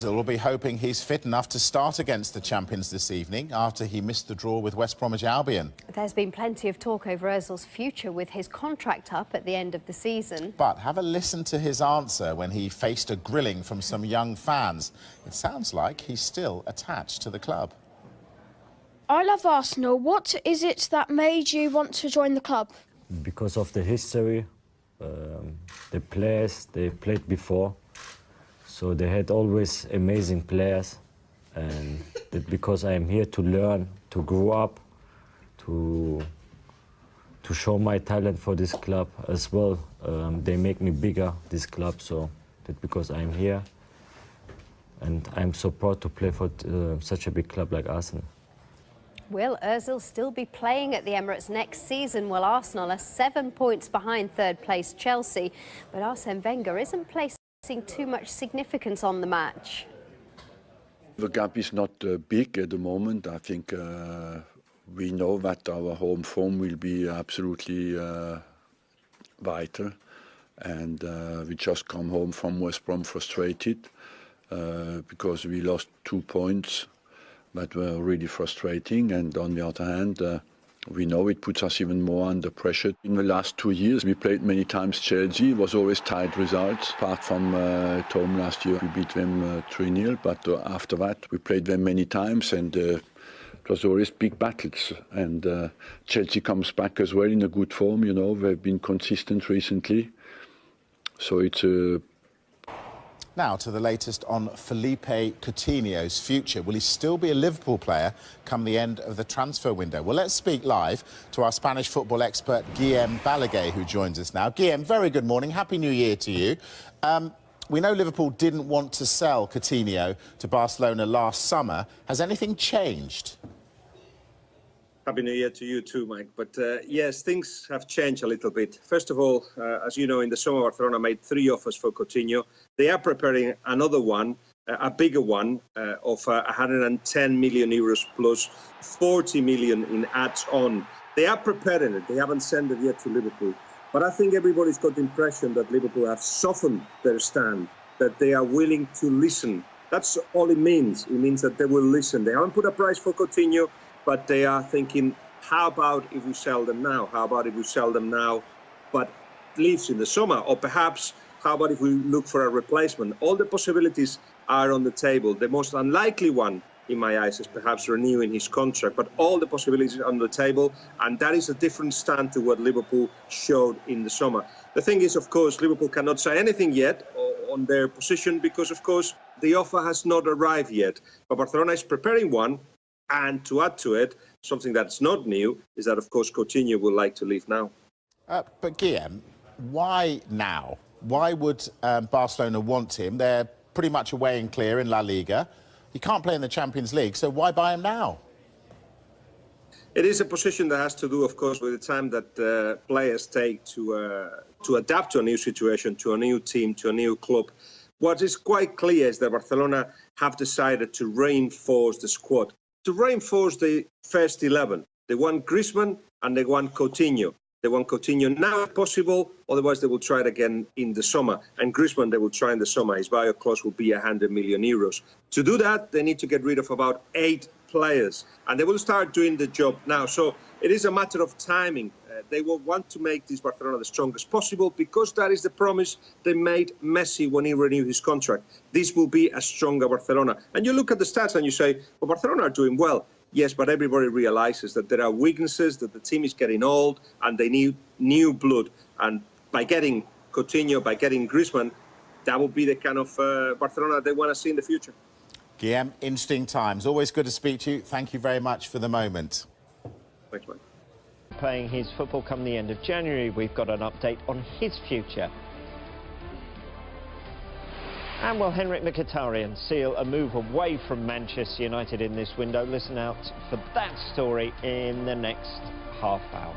Ozil will be hoping he's fit enough to start against the champions this evening after he missed the draw with West Bromwich Albion. There's been plenty of talk over Ozil's future with his contract up at the end of the season. But have a listen to his answer when he faced a grilling from some young fans. It sounds like he's still attached to the club. I love Arsenal. What is it that made you want to join the club? Because of the history, the players they played before. So they had always amazing players, and that because I am here to learn, to grow up, to show my talent for this club as well. They make me bigger, this club, so that because I'm here, and I'm so proud to play for such a big club like Arsenal. Will Ozil still be playing at the Emirates next season? Well, Arsenal are 7 points behind third-place Chelsea, but Arsene Wenger isn't placing too much significance on the match. The gap is not big at the moment. I think we know that our home form will be absolutely vital, and we just come home from West Brom frustrated because we lost 2 points that were really frustrating, and on the other hand we know it puts us even more under pressure. In the last 2 years, we played many times Chelsea. It was always tight results. Apart from at home last year, we beat them 3-0. But after that, we played them many times, and it was always big battles. And Chelsea comes back as well in a good form. You know, they've been consistent recently. So it's a Now to the latest on Felipe Coutinho's future. Will he still be a Liverpool player come the end of the transfer window? Well, let's speak live to our Spanish football expert, Guillem Balaguer, who joins us now. Guillem, very good morning. Happy New Year to you. We know Liverpool didn't want to sell Coutinho to Barcelona last summer. Has anything changed? Happy New Year to you too, Mike. But yes, things have changed a little bit. First of all, as you know, in the summer, Barcelona made 3 offers for Coutinho. They are preparing another one, a bigger one, of 110 million euros plus 40 million in ads-on. They are preparing it. They haven't sent it yet to Liverpool. But I think everybody's got the impression that Liverpool have softened their stand, that they are willing to listen. That's all it means. It means that they will listen. They haven't put a price for Coutinho, but they are thinking, how about if we sell them now? How about if we sell them now, but leaves in the summer? Or perhaps, how about if we look for a replacement? All the possibilities are on the table. The most unlikely one, in my eyes, is perhaps renewing his contract. But all the possibilities are on the table, and that is a different stand to what Liverpool showed in the summer. The thing is, of course, Liverpool cannot say anything yet on their position because, of course, the offer has not arrived yet. But Barcelona is preparing one. And to add to it, something that's not new is that, of course, Coutinho would like to leave now. But Guillem, why now? Why would Barcelona want him? They're pretty much away and clear in La Liga. He can't play in the Champions League, so why buy him now? It is a position that has to do, of course, with the time that players take to adapt to a new situation, to a new team, to a new club. What is quite clear is that Barcelona have decided to reinforce the squad, to reinforce the first 11. They want Griezmann and they want Coutinho. They want Coutinho now if possible, otherwise they will try it again in the summer. And Griezmann they will try in the summer. His buyout clause will be 100 million euros. To do that, they need to get rid of about 8 players. And they will start doing the job now. So it is a matter of timing. They will want to make this Barcelona the strongest possible because that is the promise they made Messi when he renewed his contract. This will be a stronger Barcelona. And you look at the stats and you say, well, Barcelona are doing well. Yes, but everybody realizes that there are weaknesses, that the team is getting old and they need new blood. And by getting Coutinho, by getting Griezmann, that will be the kind of Barcelona they want to see in the future. Guillem, interesting times. Always good to speak to you. Thank you very much for the moment. Thanks, Mike. Playing his football come the end of January, we've got an update on his future. And will Henrik Mikhitaryan seal a move away from Manchester United in this window? Listen out for that story in the next half hour.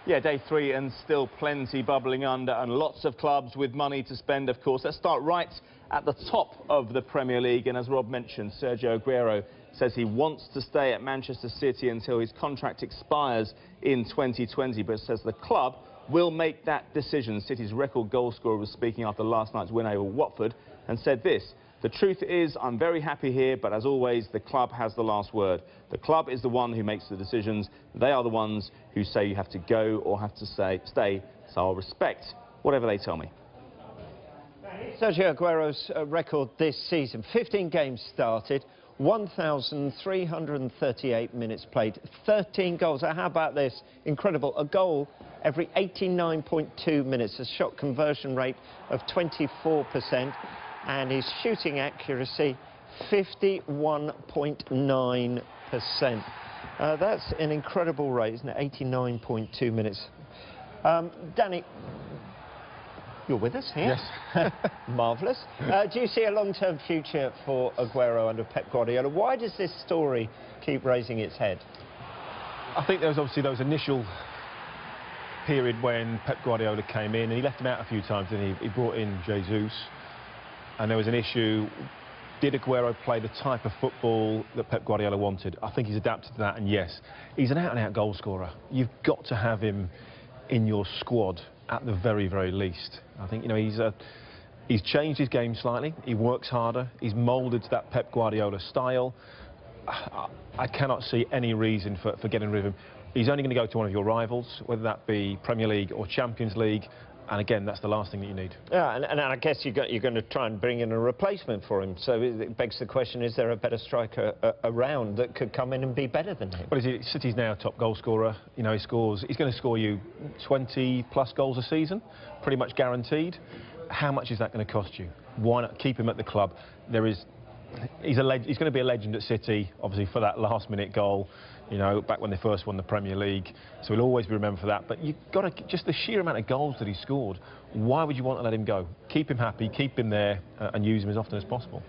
Yeah, day 3 and still plenty bubbling under and lots of clubs with money to spend, of course. Let's start right at the top of the Premier League. And as Rob mentioned, Sergio Aguero says he wants to stay at Manchester City until his contract expires in 2020, but says the club will make that decision. City's record goal scorer was speaking after last night's win over Watford and said this: "The truth is, I'm very happy here, but as always, the club has the last word. The club is the one who makes the decisions. They are the ones who say you have to go or have to stay, so I'll respect whatever they tell me." Sergio Aguero's record this season: 15 games started, 1,338 minutes played, 13 goals. How about this? Incredible. A goal every 89.2 minutes, a shot conversion rate of 24%, and his shooting accuracy 51.9%. That's an incredible rate, isn't it? 89.2 minutes. Danny, you're with us here. Yes. Marvellous. Do you see a long-term future for Aguero under Pep Guardiola? Why does this story keep raising its head? I think there was obviously those initial period when Pep Guardiola came in, and he left him out a few times, and he brought in Jesus, and there was an issue. Did Aguero play the type of football that Pep Guardiola wanted? I think he's adapted to that, and yes, he's an out-and-out goal scorer. You've got to have him in your squad at the very, very least. I think, you know, he's changed his game slightly. He works harder. He's moulded to that Pep Guardiola style. I cannot see any reason for getting rid of him. He's only going to go to one of your rivals, whether that be Premier League or Champions League. And again, that's the last thing that you need. Yeah, and I guess you're going to try and bring in a replacement for him. So it begs the question, is there a better striker around that could come in and be better than him? Well, City's now top goal scorer. You know, he's going to score you 20+ goals a season, pretty much guaranteed. How much is that going to cost you? Why not keep him at the club? He's going to be a legend at City, obviously, for that last-minute goal, you know, back when they first won the Premier League. So he'll always be remembered for that. But you've got to, just the sheer amount of goals that he scored, why would you want to let him go? Keep him happy, keep him there, and use him as often as possible.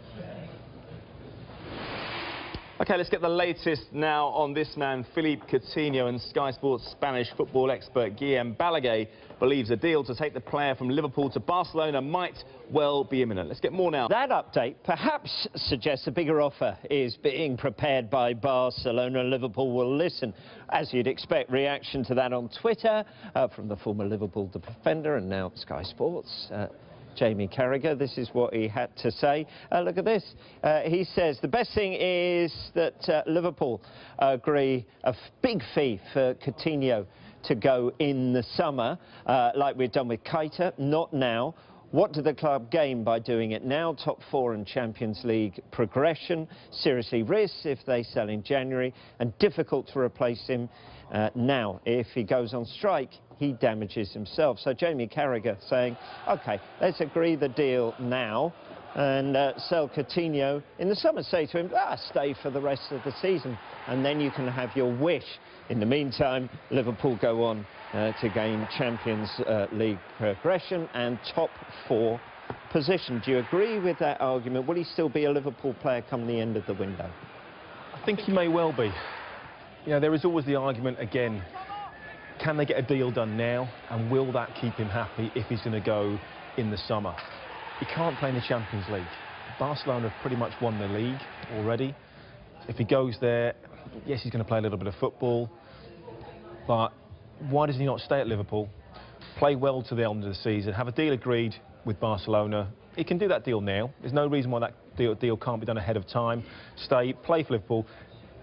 OK, let's get the latest now on this man, Philippe Coutinho, and Sky Sports Spanish football expert Guillem Balaguer believes a deal to take the player from Liverpool to Barcelona might well be imminent. Let's get more now. That update perhaps suggests a bigger offer is being prepared by Barcelona. Liverpool will listen. As you'd expect, reaction to that on Twitter from the former Liverpool defender and now Sky Sports. Jamie Carragher, this is what he had to say. Look at this. He says the best thing is that Liverpool agree a big fee for Coutinho to go in the summer, like we've done with Keita. Not now. What do the club gain by doing it now? Top 4 in Champions League progression. Seriously risks if they sell in January, and difficult to replace him now. If he goes on strike, he damages himself. So Jamie Carragher saying, OK, let's agree the deal now and sell Coutinho in the summer. Say to him, stay for the rest of the season, and then you can have your wish. In the meantime, Liverpool go on to gain Champions League progression and top 4 position. Do you agree with that argument? Will he still be a Liverpool player come the end of the window? I think he may well be. You know, there is always the argument again, can they get a deal done now, and will that keep him happy if he's going to go in the summer? He can't play in the Champions League. Barcelona have pretty much won the league already. If he goes there, yes, he's going to play a little bit of football, but why does he not stay at Liverpool, play well to the end of the season, have a deal agreed with Barcelona? He can do that deal now. There's no reason why that deal can't be done ahead of time. Stay, play for Liverpool,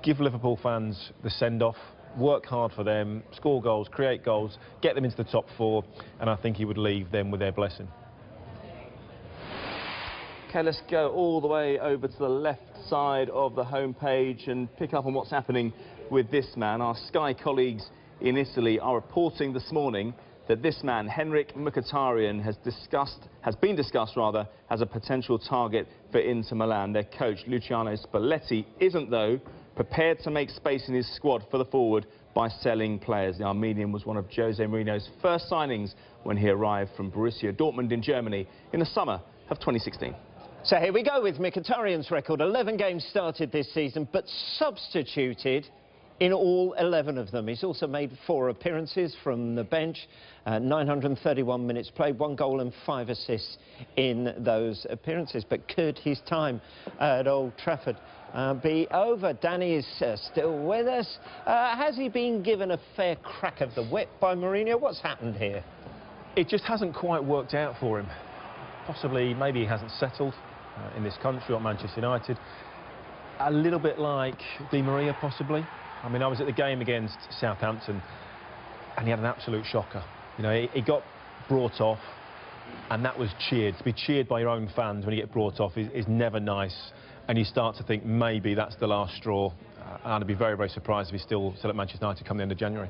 give Liverpool fans the send-off, work hard for them, score goals, create goals, get them into the top 4, and I think he would leave them with their blessing. OK, let's go all the way over to the left side of the homepage and pick up on what's happening with this man. Our Sky colleagues in Italy are reporting this morning that this man, Henrik Mikhitaryan, has been discussed as a potential target for Inter Milan. Their coach, Luciano Spalletti, isn't, though, prepared to make space in his squad for the forward by selling players. The Armenian was one of Jose Mourinho's first signings when he arrived from Borussia Dortmund in Germany in the summer of 2016. So here we go with Mkhitaryan's record. 11 games started this season, but substituted in all 11 of them. He's also made 4 appearances from the bench, 931 minutes played, 1 goal and 5 assists in those appearances. But could his time at Old Trafford be over? Danny is still with us. Has he been given a fair crack of the whip by Mourinho? What's happened here? It just hasn't quite worked out for him. Possibly, maybe he hasn't settled in this country or Manchester United. A little bit like Di Maria, possibly. I mean, I was at the game against Southampton and he had an absolute shocker. You know, he got brought off and that was cheered. To be cheered by your own fans when you get brought off is never nice. And you start to think maybe that's the last straw. And I'd be very, very surprised if he's still at Manchester United come the end of January.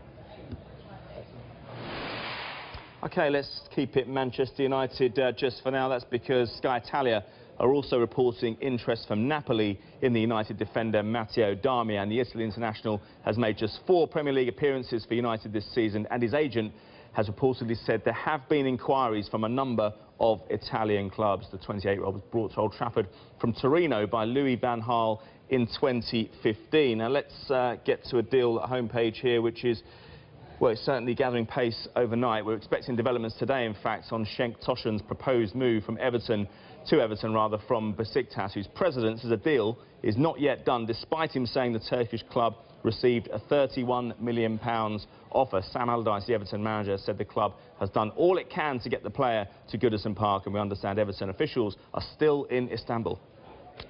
OK, let's keep it Manchester United just for now. That's because Sky Italia are also reporting interest from Napoli in the United defender Matteo Darmian. The Italy international has made just 4 Premier League appearances for United this season, and his agent has reportedly said there have been inquiries from a number of Italian clubs. The 28-year-old was brought to Old Trafford from Torino by Louis van Gaal in 2015. Now let's get to a deal at homepage here, which is, well, it's certainly gathering pace overnight. We're expecting developments today, in fact, on Cenk Tosun's proposed move from Everton from Besiktas, whose president says a deal is not yet done, despite him saying the Turkish club received a £31 million offer. Sam Allardyce, the Everton manager, said the club has done all it can to get the player to Goodison Park, and we understand Everton officials are still in Istanbul.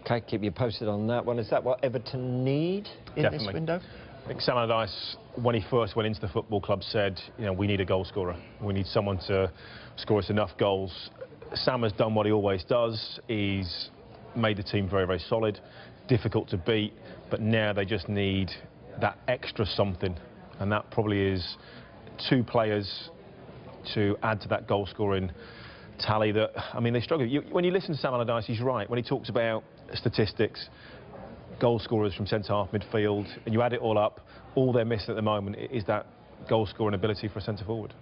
OK, keep you posted on that one. Is that what Everton need in this window? I think Sam Allardyce, when he first went into the football club, said, you know, we need a goal scorer. We need someone to score us enough goals. Sam has done what he always does. He's made the team very, very solid, difficult to beat, but now they just need that extra something, and that probably is 2 players to add to that goal-scoring tally that, I mean, they struggle. When you listen to Sam Allardyce, he's right. When he talks about statistics, goal scorers from centre-half midfield, and you add it all up, all they're missing at the moment is that goal-scoring ability for a centre-forward.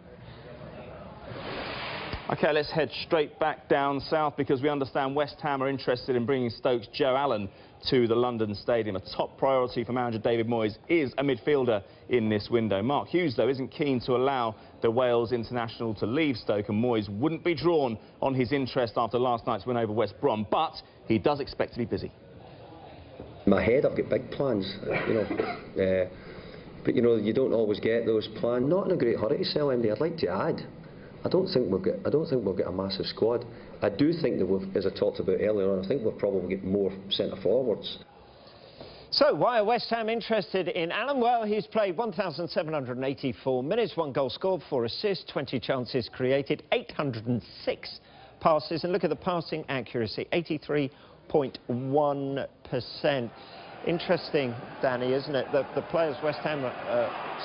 OK, let's head straight back down south, because we understand West Ham are interested in bringing Stoke's Joe Allen to the London Stadium. A top priority for manager David Moyes is a midfielder in this window. Mark Hughes, though, isn't keen to allow the Wales international to leave Stoke, and Moyes wouldn't be drawn on his interest after last night's win over West Brom, but he does expect to be busy. In my head, I've got big plans, you know, but you know, you don't always get those plans. Not in a great hurry to sell MD. I'd like to add. I don't think we'll get a massive squad. I do think that as I talked about earlier on, I think we'll probably get more centre forwards. So why are West Ham interested in Allen? Well, he's played 1,784 minutes, 1 goal scored, 4 assists, 20 chances created, 806 passes, and look at the passing accuracy, 83.1%. Interesting, Danny, isn't it? The players West Ham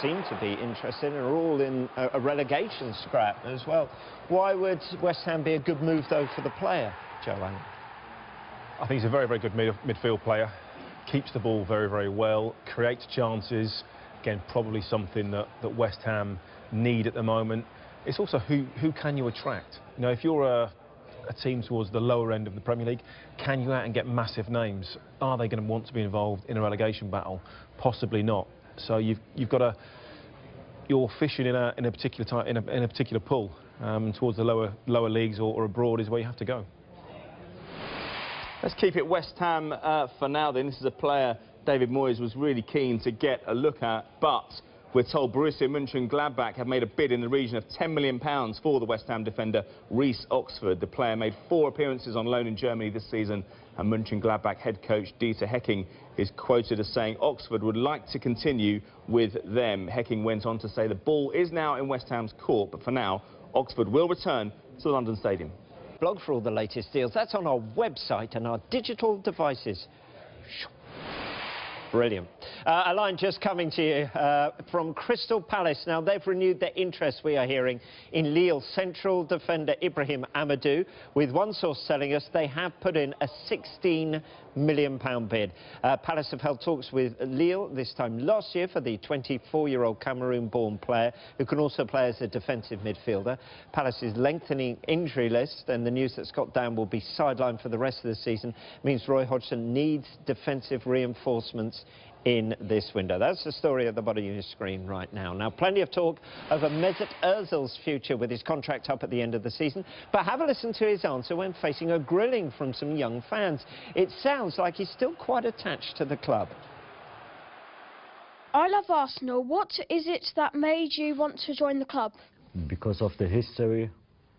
seem to be interested in are all in a relegation scrap as well. Why would West Ham be a good move, though, for the player, Joe Allen? I think he's a very, very good midfield player. Keeps the ball very, very well, creates chances. Again, probably something that West Ham need at the moment. It's also who can you attract? You know, if you're a team towards the lower end of the Premier League, can you go out and get massive names? Are they going to want to be involved in a relegation battle? Possibly not. So you're fishing in a particular pool towards the lower leagues or abroad is where you have to go. Let's keep it West Ham for now then. This is a player David Moyes was really keen to get a look at, but we're told Borussia Mönchengladbach have made a bid in the region of £10 million for the West Ham defender Reece Oxford. The player made 4 appearances on loan in Germany this season, and Mönchengladbach head coach Dieter Hecking is quoted as saying Oxford would like to continue with them. Hecking went on to say the ball is now in West Ham's court, but for now, Oxford will return to the London Stadium. Blog for all the latest deals. That's on our website and our digital devices. Brilliant. A line just coming to you from Crystal Palace. Now, they've renewed their interest, we are hearing, in Lille central defender Ibrahim Amadou. With one source telling us they have put in a £16 million bid. Palace have held talks with Lille this time last year for the 24-year-old Cameroon-born player who can also play as a defensive midfielder. Palace is lengthening injury list, and the news that Scott Dann will be sidelined for the rest of the season means Roy Hodgson needs defensive reinforcements in this window. That's the story at the bottom of your screen right now. Now, plenty of talk over Mesut Ozil's future with his contract up at the end of the season, but have a listen to his answer when facing a grilling from some young fans. It sounds like he's still quite attached to the club. I love Arsenal. What is it that made you want to join the club? Because of the history,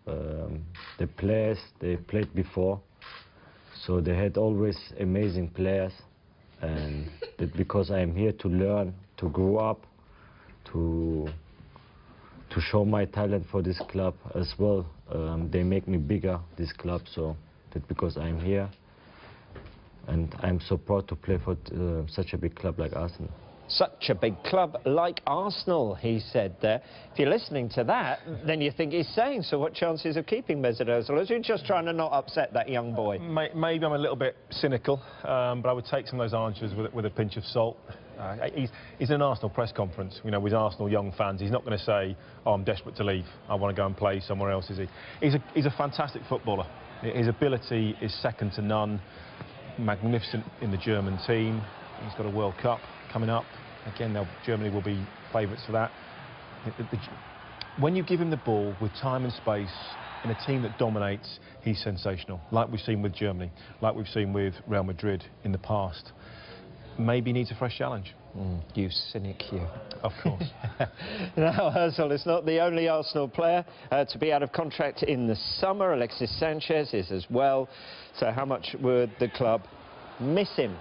the players they played before, so they had always amazing players, and that because I am here to learn, to grow up, to show my talent for this club as well. They make me bigger, this club, so that because I'm here, and I'm so proud to play for such a big club like Arsenal. Such a big club like Arsenal, he said there. If you're listening to that, then you think he's saying, so what chances of keeping Mesut Ozil? Is he just trying to not upset that young boy? Maybe I'm a little bit cynical, but I would take some of those answers with a pinch of salt. He's in an Arsenal press conference, you know, with Arsenal young fans. He's not going to say, oh, I'm desperate to leave, I want to go and play somewhere else, is he? He's a fantastic footballer. His ability is second to none. Magnificent in the German team. He's got a World Cup coming up. Again, Germany will be favourites for that. When you give him the ball with time and space in a team that dominates, he's sensational. Like we've seen with Germany, like we've seen with Real Madrid in the past. Maybe he needs a fresh challenge. You cynic, you. Of course. Now, Ozil is not the only Arsenal player to be out of contract in the summer. Alexis Sanchez is as well. So how much would the club miss him?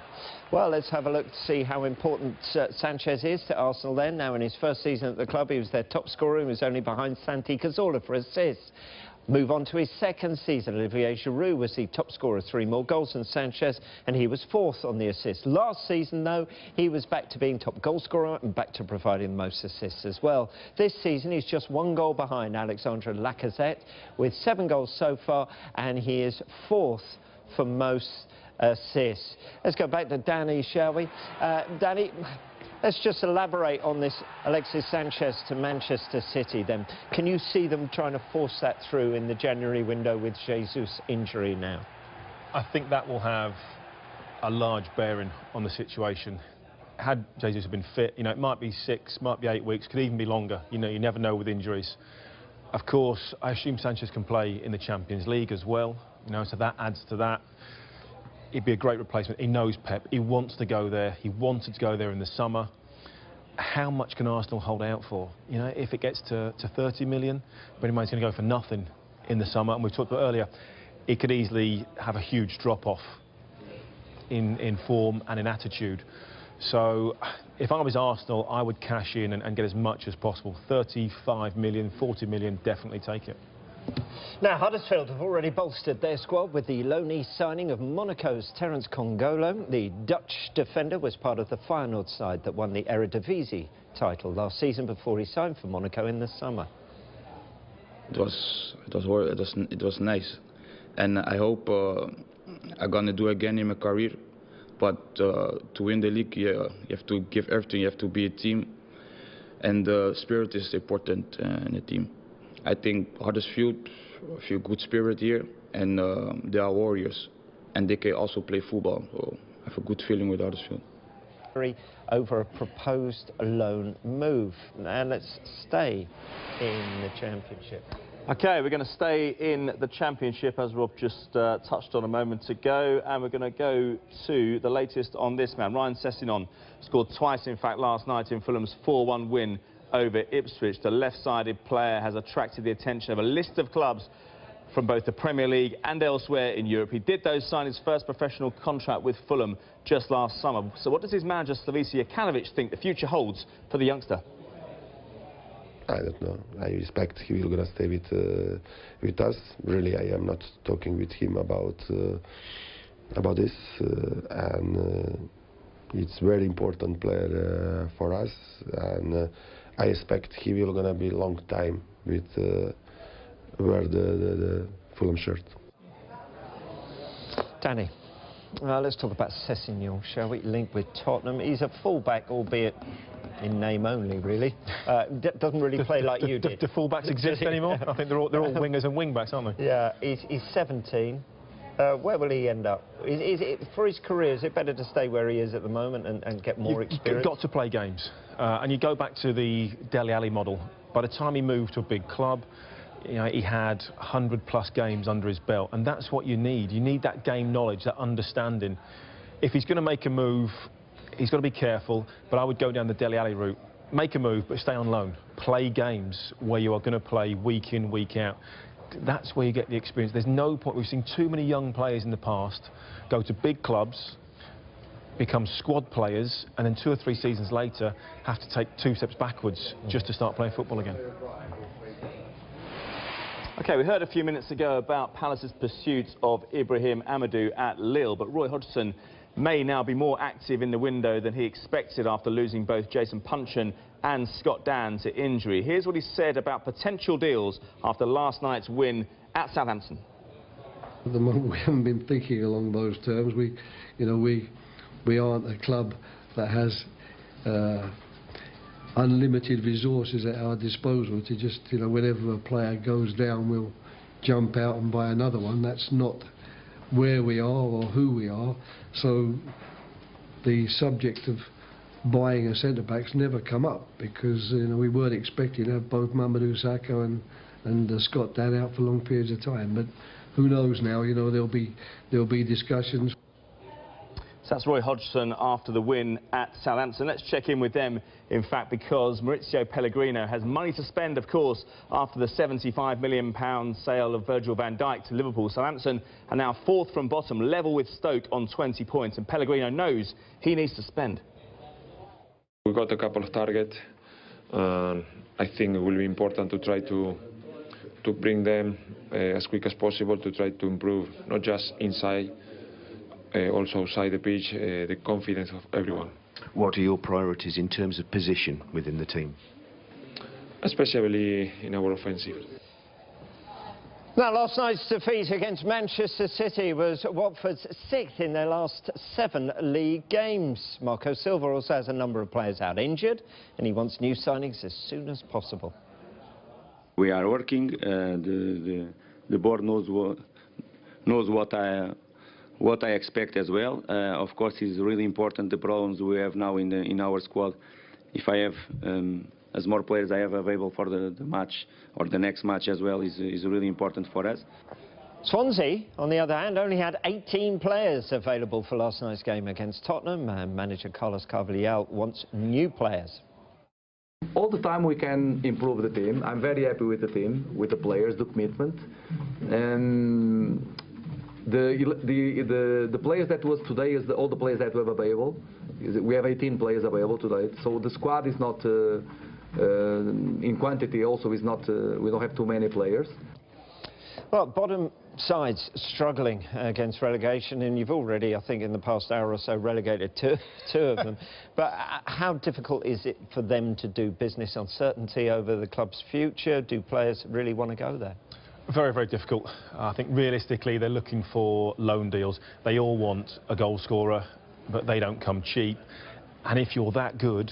Well, let's have a look to see how important Sanchez is to Arsenal then. Now, in his first season at the club, he was their top scorer. He was only behind Santi Cazorla for assists. Move on to his second season. Olivier Giroud was the top scorer, 3 more goals than Sanchez, and he was 4th on the assists. Last season, though, he was back to being top goal scorer and back to providing the most assists as well. This season, he's just 1 goal behind Alexandre Lacazette with 7 goals so far, and he is 4th for most assists. Let's go back to Danny, shall we? Danny, let's just elaborate on this Alexis Sanchez to Manchester City then. Can you see them trying to force that through in the January window with Jesus' injury now? I think that will have a large bearing on the situation. Had Jesus been fit, you know, it might be 6, might be 8 weeks, could even be longer. You know, you never know with injuries. Of course, I assume Sanchez can play in the Champions League as well, you know, so that adds to that. He'd be a great replacement. He knows Pep. He wants to go there. He wanted to go there in the summer. How much can Arsenal hold out for? You know, if it gets to 30 million, but he's going to go for nothing in the summer. And we talked about earlier, it could easily have a huge drop-off in form and in attitude. So if I was Arsenal, I would cash in and get as much as possible. 35 million, 40 million, definitely take it. Now, Huddersfield have already bolstered their squad with the loanee signing of Monaco's Terence Kongolo. The Dutch defender was part of the Feyenoord side that won the Eredivisie title last season before he signed for Monaco in the summer. It was nice, and I hope I'm gonna do again in my career. But to win the league, you have to give everything. You have to be a team, and spirit is important in a team. I think Huddersfield feel good spirit here, and they are warriors, and they can also play football. So I have a good feeling with Huddersfield. Over a proposed loan move. Now let's stay in the Championship. OK, we're going to stay in the Championship, as Rob just touched on a moment ago, and we're going to go to the latest on this man. Ryan Sessegnon scored twice, in fact, last night in Fulham's 4-1 win over Ipswich. The left-sided player has attracted the attention of a list of clubs from both the Premier League and elsewhere in Europe. He did, though, sign his first professional contract with Fulham just last summer. So what does his manager, Slaviša Jokanović, think the future holds for the youngster? I don't know. I respect he will gonna stay with us. Really, I am not talking with him about this, and it's very important player for us, and I expect he will gonna be long time with wear the Fulham shirt. Danny, let's talk about Sessegnon, shall we? Linked with Tottenham. He's a fullback, albeit in name only, really. Doesn't really play like you did. Do fullbacks exist anymore? I think they're all wingers and wingbacks, aren't they? Yeah, he's 17. Where will he end up? Is it, for his career, is it better to stay where he is at the moment and get more experience? You've got to play games. And you go back to the Dele Alli model. By the time he moved to a big club, you know, he had 100+ games under his belt, and that's what you need. You need that game knowledge, that understanding. If he's going to make a move, he's got to be careful, but I would go down the Dele Alli route. Make a move, but stay on loan. Play games where you are going to play week in, week out. That's where you get the experience. There's no point. We've seen too many young players in the past go to big clubs, become squad players, and then 2 or 3 seasons later have to take 2 steps backwards just to start playing football again. OK, we heard a few minutes ago about Palace's pursuit of Ibrahim Amadou at Lille, but Roy Hodgson may now be more active in the window than he expected after losing both Jason Puncheon and Scott Dann to injury. Here's what he said about potential deals after last night's win at Southampton. At the moment, we haven't been thinking along those terms. We aren't a club that has unlimited resources at our disposal to just, whenever a player goes down, we'll jump out and buy another one. That's not where we are or who we are. So the subject of buying a centre-back's never come up because we weren't expecting to have both Mamadou Sakho and Scott Dann out for long periods of time. But who knows now? There'll be discussions. So that's Roy Hodgson after the win at Southampton. Let's check in with them, in fact, because Maurizio Pellegrino has money to spend, of course, after the £75 million sale of Virgil van Dijk to Liverpool. Southampton are now 4th from bottom, level with Stoke on 20 points, and Pellegrino knows he needs to spend. We got a couple of targets. I think it will be important to try to bring them as quick as possible to try to improve, not just inside, also outside the pitch, the confidence of everyone. What are your priorities in terms of position within the team? Especially in our offensive. Now, last night's defeat against Manchester City was Watford's 6th in their last 7 league games. Marco Silva also has a number of players out injured, and he wants new signings as soon as possible. We are working. The board knows what I expect as well. Of course, it's really important the problems we have now in our squad. If I have as more players I have available for the match or the next match as well is really important for us. Swansea, on the other hand, only had 18 players available for last night's game against Tottenham, and manager Carlos Carvalhal wants new players. All the time we can improve the team. I'm very happy with the team, with the players, the commitment, and the players that was today is all the players that we have available. We have 18 players available today, so the squad is not in quantity. Also, is not. We don't have too many players. Well, bottom sides struggling against relegation, and you've already, I think, in the past hour or so, relegated two of them. But how difficult is it for them to do business? Uncertainty over the club's future? Do players really want to go there? Very, very difficult. I think realistically they're looking for loan deals. They all want a goal scorer, but they don't come cheap. And if you're that good,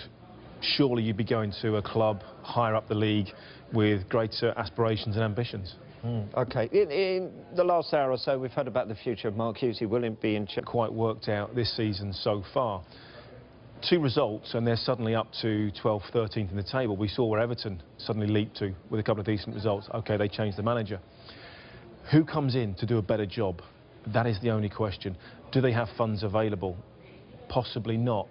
surely you'd be going to a club higher up the league with greater aspirations and ambitions. OK. In the last hour or so, we've heard about the future of Mark Hughes. He will be in check. Quite worked out this season so far. 2 results, and they're suddenly up to 12th, 13th in the table. We saw where Everton suddenly leaped to with a couple of decent results. OK, they changed the manager. Who comes in to do a better job? That is the only question. Do they have funds available? Possibly not.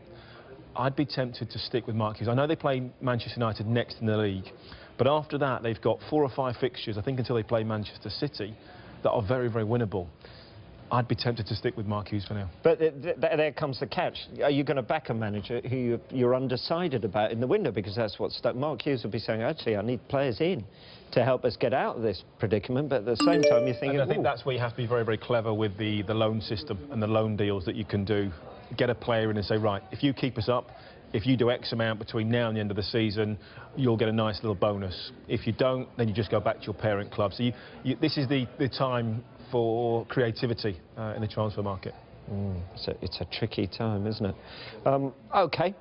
I'd be tempted to stick with Mark Hughes. I know they play Manchester United next in the league, but after that they've got 4 or 5 fixtures, I think, until they play Manchester City, that are very, very winnable. I'd be tempted to stick with Mark Hughes for now. But there comes the catch. Are you going to back a manager who you're undecided about in the window? Because that's what Mark Hughes will be saying, actually, I need players in to help us get out of this predicament. But at the same time, you're thinking... And I think that's where you have to be very, very clever with the loan system and the loan deals that you can do. Get a player in and say, right, if you keep us up, if you do X amount between now and the end of the season, you'll get a nice little bonus. If you don't, then you just go back to your parent club. So this is the time for creativity in the transfer market. So it's a tricky time, isn't it? OK.